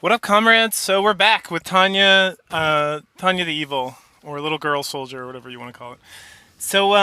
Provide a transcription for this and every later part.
What up, comrades? So we're back with Tanya, Tanya the Evil, or Little Girl Soldier, or whatever you want to call it. So,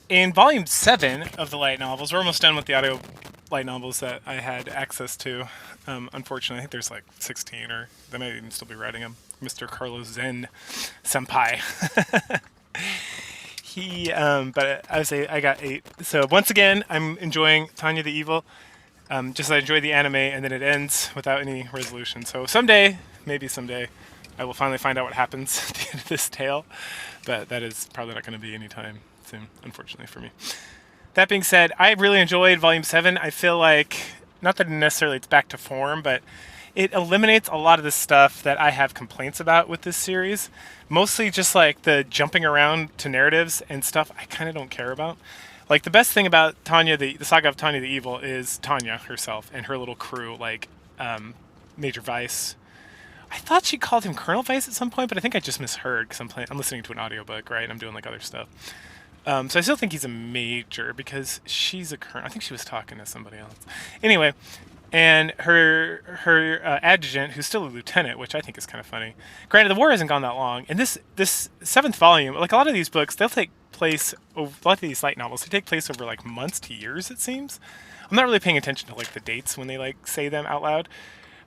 in volume 7 of the light novels, we're almost done with the audio light novels that I had access to. Unfortunately, I think there's like 16, or they might even still be writing them. Mr. Carlos Zen Senpai. But I would say I got 8. So once again, I'm enjoying Tanya the Evil. Just I enjoy the anime, and then it ends without any resolution. So someday, maybe someday, I will finally find out what happens at the end of this tale. But that is probably not going to be anytime soon, unfortunately for me. That being said, I really enjoyed Volume 7. I feel like, not that necessarily it's back to form, but it eliminates a lot of the stuff that I have complaints about with this series. Mostly just like the jumping around to narratives and stuff I kind of don't care about. Like, the best thing about Tanya, the Saga of Tanya the Evil, is Tanya herself and her little crew, like Major Vice. I thought she called him Colonel Vice at some point, but I think I just misheard because I'm listening to an audiobook, right? I'm doing like other stuff. So I still think he's a major because she's a colonel. I think she was talking to somebody else. Anyway, and her adjutant, who's still a lieutenant, which I think is kind of funny. Granted, the war hasn't gone that long, and this 7th volume, like a lot of these books, they'll take place over, a lot of these light novels, they take place over like months to years. It seems. I'm not really paying attention to like the dates when they like say them out loud,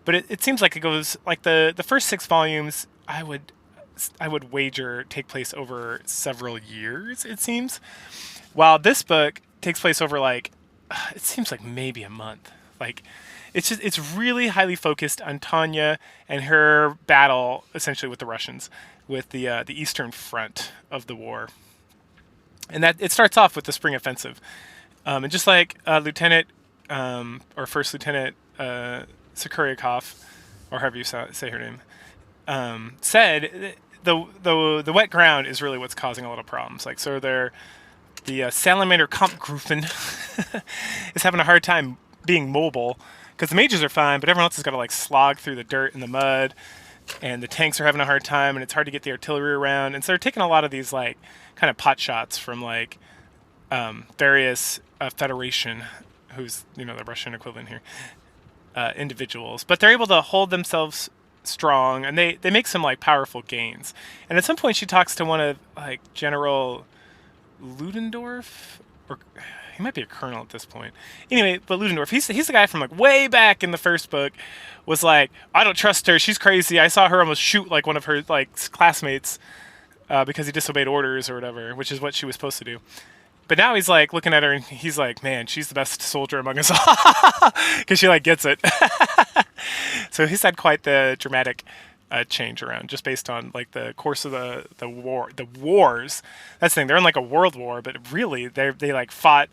but it seems like it goes like the first 6 volumes. I would wager take place over several years. It seems, while this book takes place over like it seems like maybe a month. Like, it's really highly focused on Tanya and her battle essentially with the Russians, with the Eastern Front of the war, and that it starts off with the Spring Offensive, and just like Lieutenant or First Lieutenant Sukuryakov, or however you say her name, said, the wet ground is really what's causing a lot of problems. Like, so the Salamander Kampfgruppen is having a hard time being mobile because the majors are fine, but everyone else has got to like slog through the dirt and the mud, and the tanks are having a hard time, and it's hard to get the artillery around. And so they're taking a lot of these like kind of pot shots from like various Federation, who's the Russian equivalent here, individuals, but they're able to hold themselves strong, and they make some like powerful gains. And at some point, she talks to one of like General Ludendorff, or he might be a colonel at this point. Anyway, but Ludendorff, he's the guy from like way back in the first book, was like, I don't trust her, she's crazy. I saw her almost shoot like one of her like classmates because he disobeyed orders or whatever, which is what she was supposed to do. But now he's like looking at her and he's like, man, she's the best soldier among us all, because she like gets it. So he's had quite the dramatic change around, just based on like the course of the wars. That's the thing, they're in like a world war, but really they like fought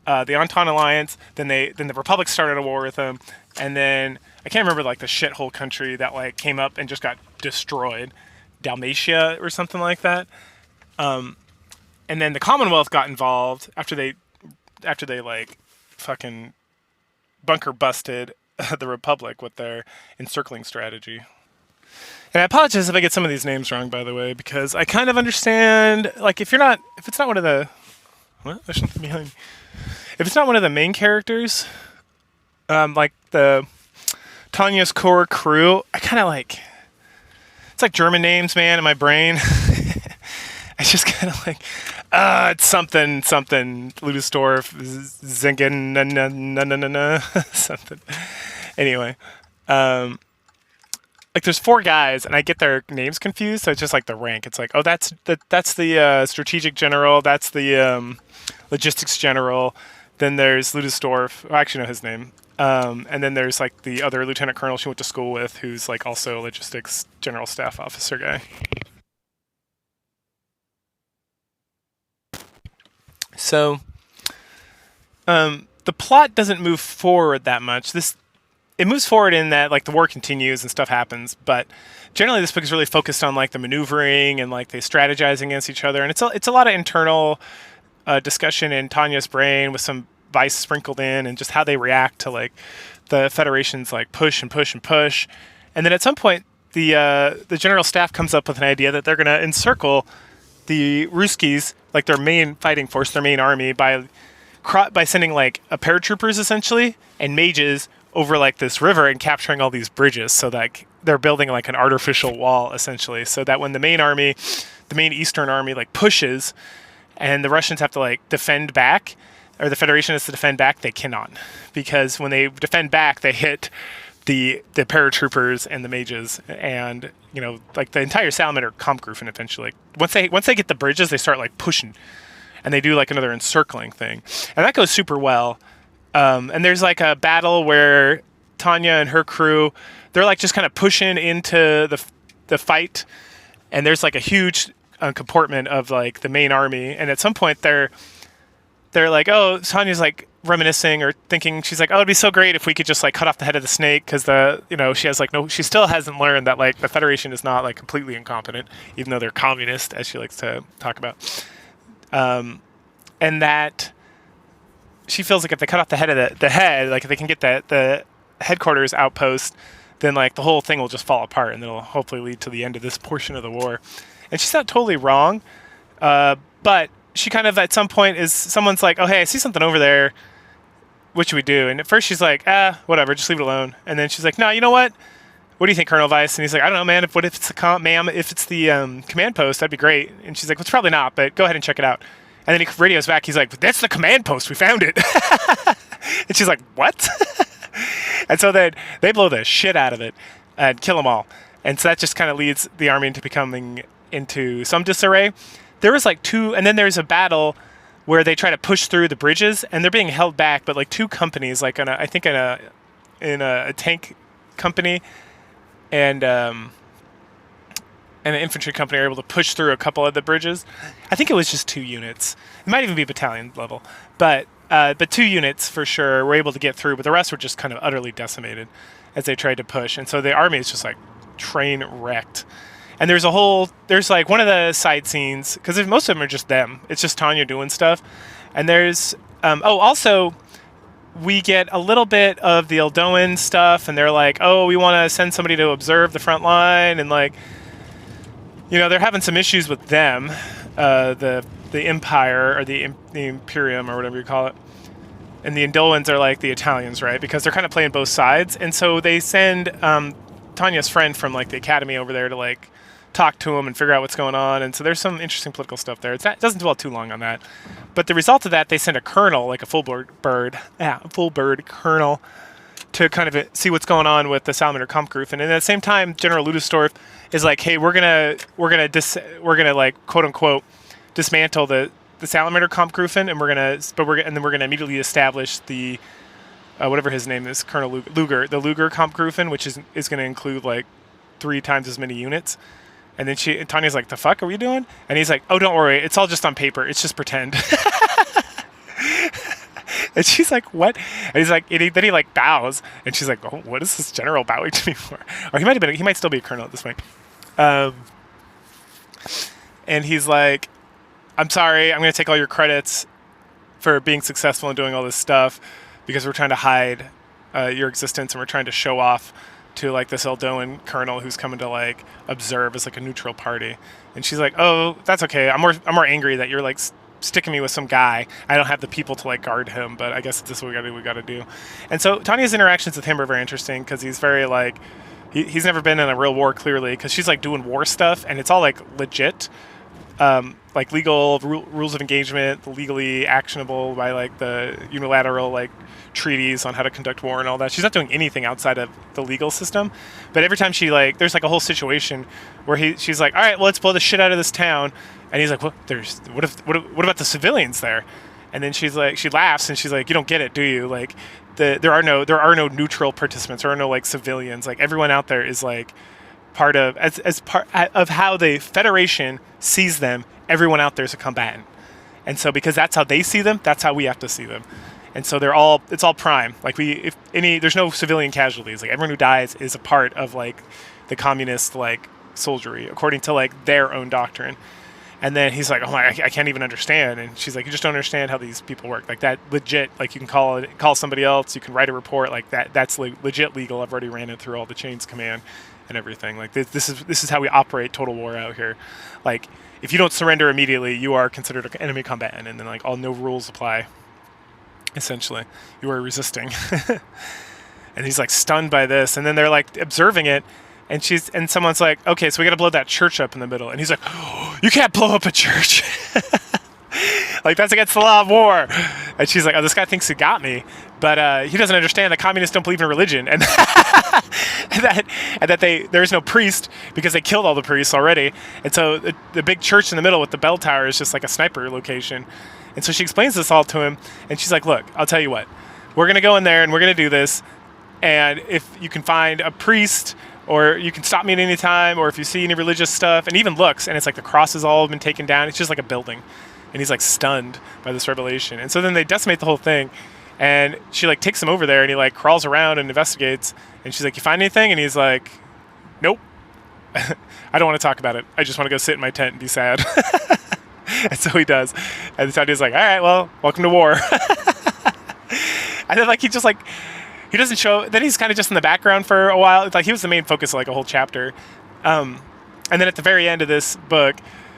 the Entente Alliance, then the Republic started a war with them, and then I can't remember like the shithole country that like came up and just got destroyed, Dalmatia or something like that. And then the Commonwealth got involved after they like fucking bunker busted the Republic with their encircling strategy. And I apologize if I get some of these names wrong, by the way, because I kind of understand, like, if it's not one of the, what? There's something behind me. If it's not one of the main characters, like the Tanya's core crew, I kind of like, it's like German names, man, in my brain. I just kind of like, it's something, Ludendorff, Zingen, something. Anyway, like there's 4 guys, and I get their names confused, so it's just like the rank. It's like, oh, that's the strategic general, that's the logistics general. Then there's Ludendorff, I actually know his name. And then there's like the other lieutenant colonel she went to school with, who's like also a logistics general staff officer guy. So, the plot doesn't move forward that much. It moves forward in that like the war continues and stuff happens, but generally this book is really focused on like the maneuvering and like they strategizing against each other, and it's a lot of internal discussion in Tanya's brain with some Vice sprinkled in, and just how they react to like the Federation's like push and push and push, and then at some point the general staff comes up with an idea that they're going to encircle the Ruskies, like their main fighting force, their main army, by sending like a paratroopers essentially and mages over like this river and capturing all these bridges, so that they're building like an artificial wall essentially, so that when the main Eastern army like pushes, and the Russians have to like defend back, or the Federation has to defend back, they cannot, because when they defend back, they hit the paratroopers and the mages, and like the entire Salamander Kampfgruppen eventually. Once they get the bridges, they start like pushing, and they do like another encircling thing, and that goes super well. And there's like a battle where Tanya and her crew, they're like just kind of pushing into the fight, and there's like a huge compartment of like the main army, and at some point they're like, oh, Tanya's like reminiscing or thinking, she's like, oh, it'd be so great if we could just like cut off the head of the snake, because she has like she still hasn't learned that like the Federation is not like completely incompetent, even though they're communist, as she likes to talk about, and that she feels like if they cut off the head of the head, like if they can get the headquarters outpost, then like the whole thing will just fall apart, and it'll hopefully lead to the end of this portion of the war. And she's not totally wrong, but she kind of at some point someone's like, oh hey, I see something over there. What should we do? And at first she's like, whatever, just leave it alone. And then she's like, no, you know what? What do you think, Colonel Weiss? And he's like, I don't know, man. What if it's the command post? That'd be great. And she's like, well, it's probably not, but go ahead and check it out. And then he radios back. He's like, that's the command post. We found it. And she's like, what? And so then they blow the shit out of it and kill them all. And so that just kind of leads the army into becoming into some disarray. There was like and then there's a battle where they try to push through the bridges, and they're being held back. But like two companies, like in a tank company and an infantry company, are able to push through a couple of the bridges. I think it was just 2 units. It might even be battalion level, but 2 units for sure were able to get through. But the rest were just kind of utterly decimated as they tried to push, and so the army is just like train wrecked. And there's like one of the side scenes, because most of them are just them. It's just Tanya doing stuff. And there's, also, we get a little bit of the Eldoan stuff, and they're like, oh, we want to send somebody to observe the front line, and like, they're having some issues with them, the Empire, or the Imperium, or whatever you call it. And the Eldoans are like the Italians, right? Because they're kind of playing both sides. And so they send Tanya's friend from like the academy over there to like talk to him and figure out what's going on. And so there's some interesting political stuff there. It doesn't dwell too long on that. But the result of that, they send a colonel, like a full bird colonel, to kind of see what's going on with the Salamander Kampfgruppen. And at the same time, General Ludendorff is like, hey, we're gonna like quote unquote dismantle the Salamander Kampfgruppen, and then we're gonna immediately establish the whatever his name is, Colonel Luger, the Luger Kampfgruppen, which is going to include like 3 times as many units. And then Tanya's like, the fuck are we doing? And he's like, oh, don't worry, it's all just on paper. It's just pretend. And she's like, what? And he's like, then he like bows, and she's like, oh, what is this general bowing to me for? Or he might still be a colonel at this point. And he's like, I'm sorry, I'm going to take all your credits for being successful in doing all this stuff, because we're trying to hide your existence, and we're trying to show off to like this Eldoan colonel who's coming to like observe as like a neutral party. And she's like, oh, that's okay. I'm more angry that you're like sticking me with some guy. I don't have the people to like guard him, but I guess this is what we got to do. And so Tanya's interactions with him are very interesting, because he's very like, he's never been in a real war, clearly, because she's like doing war stuff, and it's all like legit. Like legal rules of engagement, legally actionable by like the unilateral like treaties on how to conduct war and all that. She's not doing anything outside of the legal system. But every time she like, there's like a whole situation where she's like, all right, well, let's blow the shit out of this town. And he's like, what about the civilians there? And then she laughs, and she's like, you don't get it, do you? Like there are no neutral participants. There are no like civilians. Like everyone out there is like part of as part of how the Federation sees them. Everyone out there is a combatant, and so because that's how they see them, that's how we have to see them. And so it's all prime. Like there's no civilian casualties. Like everyone who dies is a part of like the communist like soldiery, according to like their own doctrine. And then he's like, oh my, I can't even understand. And she's like, you just don't understand how these people work. Like that legit, like you can call somebody else, you can write a report like that. That's legit legal. I've already ran it through all the chains of command and everything. Like this is how we operate total war out here. Like if you don't surrender immediately, you are considered an enemy combatant, and then like no rules apply. Essentially, you are resisting. And he's like stunned by this, and then they're like observing it, and someone's like, okay, so we got to blow that church up in the middle, and he's like, oh, you can't blow up a church. Like, that's against the law of war. And she's like, oh, this guy thinks he got me, but he doesn't understand that communists don't believe in religion, and that there's no priest because they killed all the priests already, and so the big church in the middle with the bell tower is just like a sniper location. And so she explains this all to him, and she's like, look, I'll tell you what, we're gonna go in there and we're gonna do this, and if you can find a priest, or you can stop me at any time, or if you see any religious stuff, and even looks, and it's like the cross has all been taken down, it's just like a building. And he's like stunned by this revelation. And so then they decimate the whole thing. And she like takes him over there, and he like crawls around and investigates. And she's like, you find anything? And he's like, nope. I don't want to talk about it. I just want to go sit in my tent and be sad. And so he does. And Tanya's like, all right, well, welcome to war. And then like he just like, he doesn't show, then he's kind of just in the background for a while. Like he was the main focus of like a whole chapter. And then at the very end of this book,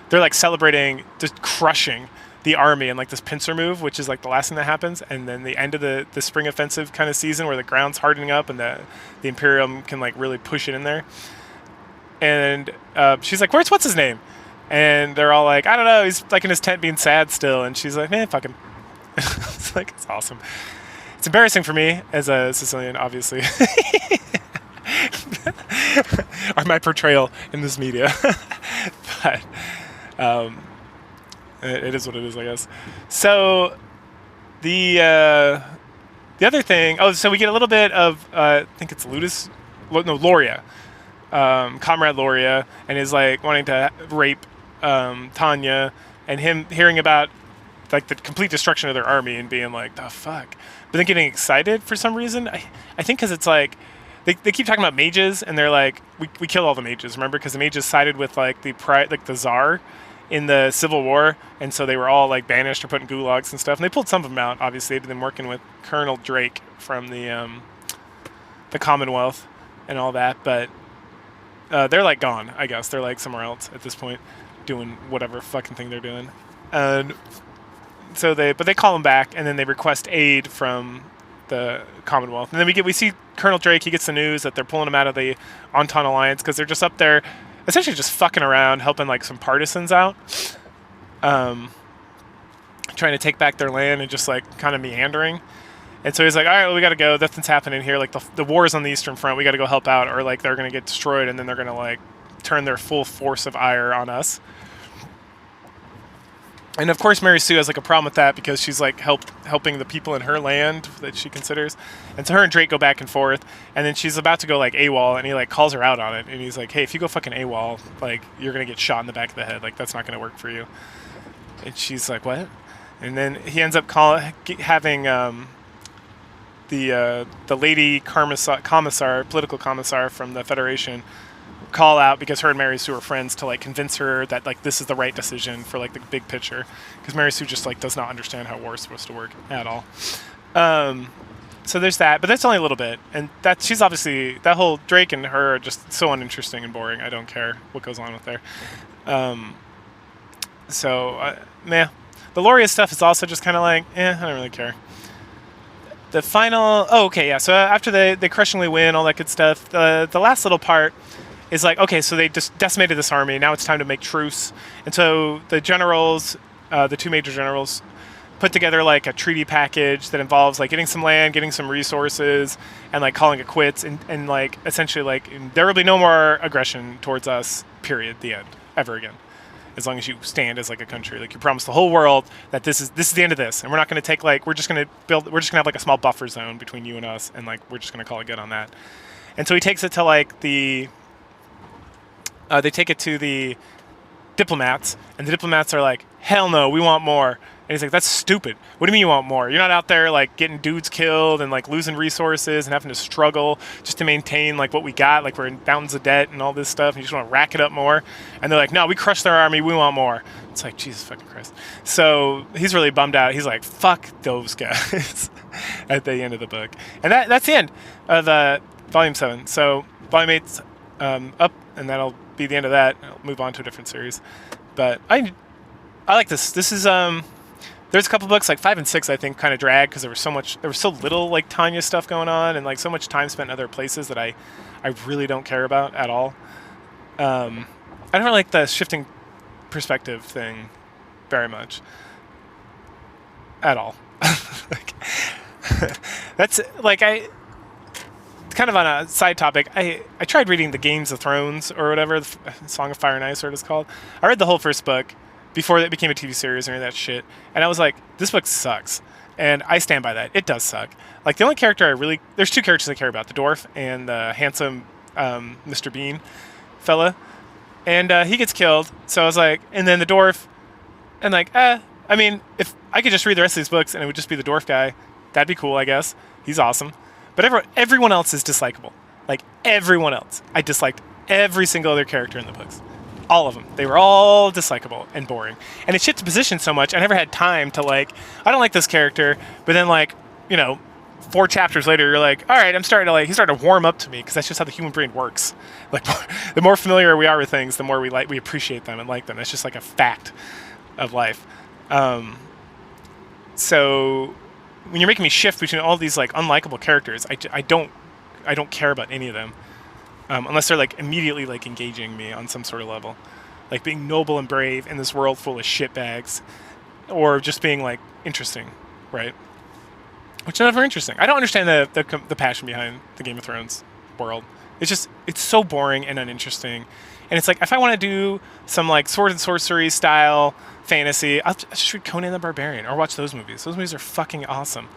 they're like celebrating just crushing the army in like this pincer move, which is like the last thing that happens. And then the end of the spring offensive kind of season where the ground's hardening up and the Imperium can like really push it in there. And she's like, what's his name? And they're all like, I don't know, he's like in his tent being sad still. And she's like, man, fuck him. It's like, it's awesome. It's embarrassing for me as a Sicilian, obviously. Or my portrayal in this media. But it is what it is, I guess. So the other thing, so we get a little bit of I think it's Loria, Comrade Loria, and is like wanting to rape Tanya, and him hearing about like the complete destruction of their army and being like, the fuck, but then getting excited for some reason. I think because it's like they keep talking about mages, and they're like, we killed all the mages, remember? Because the mages sided with like the Tsar in the Civil War, and so they were all like banished or put in gulags and stuff. And they pulled some of them out. Obviously, they've been working with Colonel Drake from the Commonwealth and all that, but they're like gone. I guess they're like somewhere else at this point, doing whatever fucking thing they're doing. And so they call them back, and then they request aid from the Commonwealth. And then we see Colonel Drake. He gets the news that they're pulling him out of the Entente Alliance because they're just up there essentially just fucking around, helping like some partisans out, trying to take back their land and just like kind of meandering. And so he's like, all right, well, we got to go. Nothing's happening here. Like the war is on the Eastern Front. We got to go help out, or like they're going to get destroyed, and then they're going to like turn their full force of ire on us. And of course, Mary Sue has like a problem with that because she's like helping the people in her land that she considers. And so her and Drake go back and forth, and then she's about to go like AWOL, and he like calls her out on it, and he's like, hey, if you go fucking AWOL, like you're gonna get shot in the back of the head. Like that's not gonna work for you. And she's like, what? And then he ends up having the lady political commissar from the Federation call out, because her and Mary Sue are friends, to like convince her that like this is the right decision for like the big picture, because Mary Sue just like does not understand how war is supposed to work at all. So there's that, but that's only a little bit, and that she's obviously, that whole Drake and her are just so uninteresting and boring. I don't care what goes on with there. Meh. The Loria stuff is also just kind of like, I don't really care. The final, so after they crushingly win, all that good stuff, the last little part is like, okay, so they just decimated this army, now it's time to make truce. And so the generals, the two major generals, put together like a treaty package that involves like getting some land, getting some resources, and like calling it quits, and like essentially like there will be no more aggression towards us, period, the end, ever again. As long as you stand as like a country, like you promise the whole world that this is the end of this, and we're not going to take like, we're just going to have like a small buffer zone between you and us, and like we're just going to call it good on that. And so he takes it to like they take it to the diplomats, and the diplomats are like, hell no, we want more. And he's like, that's stupid. What do you mean you want more? You're not out there like getting dudes killed and like losing resources and having to struggle just to maintain like what we got. Like we're in mountains of debt and all this stuff, and you just want to rack it up more. And they're like, no, we crushed their army, we want more. It's like, Jesus fucking Christ. So he's really bummed out. He's like, fuck those guys at the end of the book. And that's the end of volume 7. So volume 8's up, and that'll be the end of that. I'll move on to a different series. But I like this. This is there's a couple books like 5 and 6 I think kind of drag because there was so little like Tanya stuff going on and like so much time spent in other places that I really don't care about at all. I don't like the shifting perspective thing very much at all. Like, that's like I kind of on a side topic. I tried reading the Games of Thrones or whatever, the Song of Fire and Ice, or what it's called. I read the whole first book before it became a TV series or any of that shit, and I was like, this book sucks, and I stand by that. It does suck. Like the only character there's two characters I care about: the dwarf and the handsome Mr. Bean fella, and he gets killed. So I was like, and then the dwarf, and like, I mean, if I could just read the rest of these books and it would just be the dwarf guy, that'd be cool, I guess. He's awesome. But everyone else is dislikable. Like, everyone else. I disliked every single other character in the books. All of them. They were all dislikable and boring. And it shifted position so much, I never had time to, like, I don't like this character, but then, like, 4 chapters later, you're like, all right, he's starting to warm up to me, because that's just how the human brain works. Like, the more familiar we are with things, the more we appreciate them and like them. That's just like a fact of life. So when you're making me shift between all these like unlikable characters, I don't care about any of them, unless they're like immediately like engaging me on some sort of level, like being noble and brave in this world full of shitbags, or just being like interesting, right? Which is never interesting. I don't understand the passion behind the Game of Thrones world. It's so boring and uninteresting. And it's like, if I want to do some like sword and sorcery style fantasy, I'll just read Conan the Barbarian or watch those movies. Those movies are fucking awesome.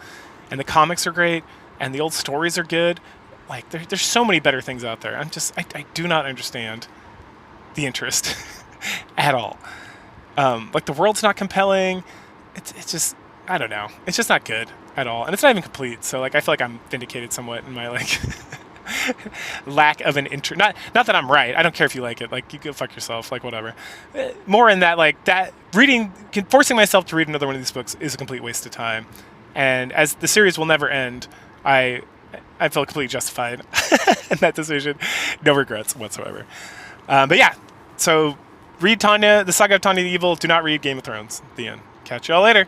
And the comics are great, and the old stories are good. Like, there's so many better things out there. I do not understand the interest at all. Like, the world's not compelling. It's just, I don't know. It's just not good at all. And it's not even complete. So, like, I feel like I'm vindicated somewhat in my, like... lack of an interest. Not that I'm right. I don't care if you like it. Like, you go fuck yourself. Like, whatever. More in that, like, that forcing myself to read another one of these books is a complete waste of time. And as the series will never end, I feel completely justified in that decision. No regrets whatsoever. But yeah, so read Tanya, the Saga of Tanya the Evil. Do not read Game of Thrones. The end. Catch y'all later.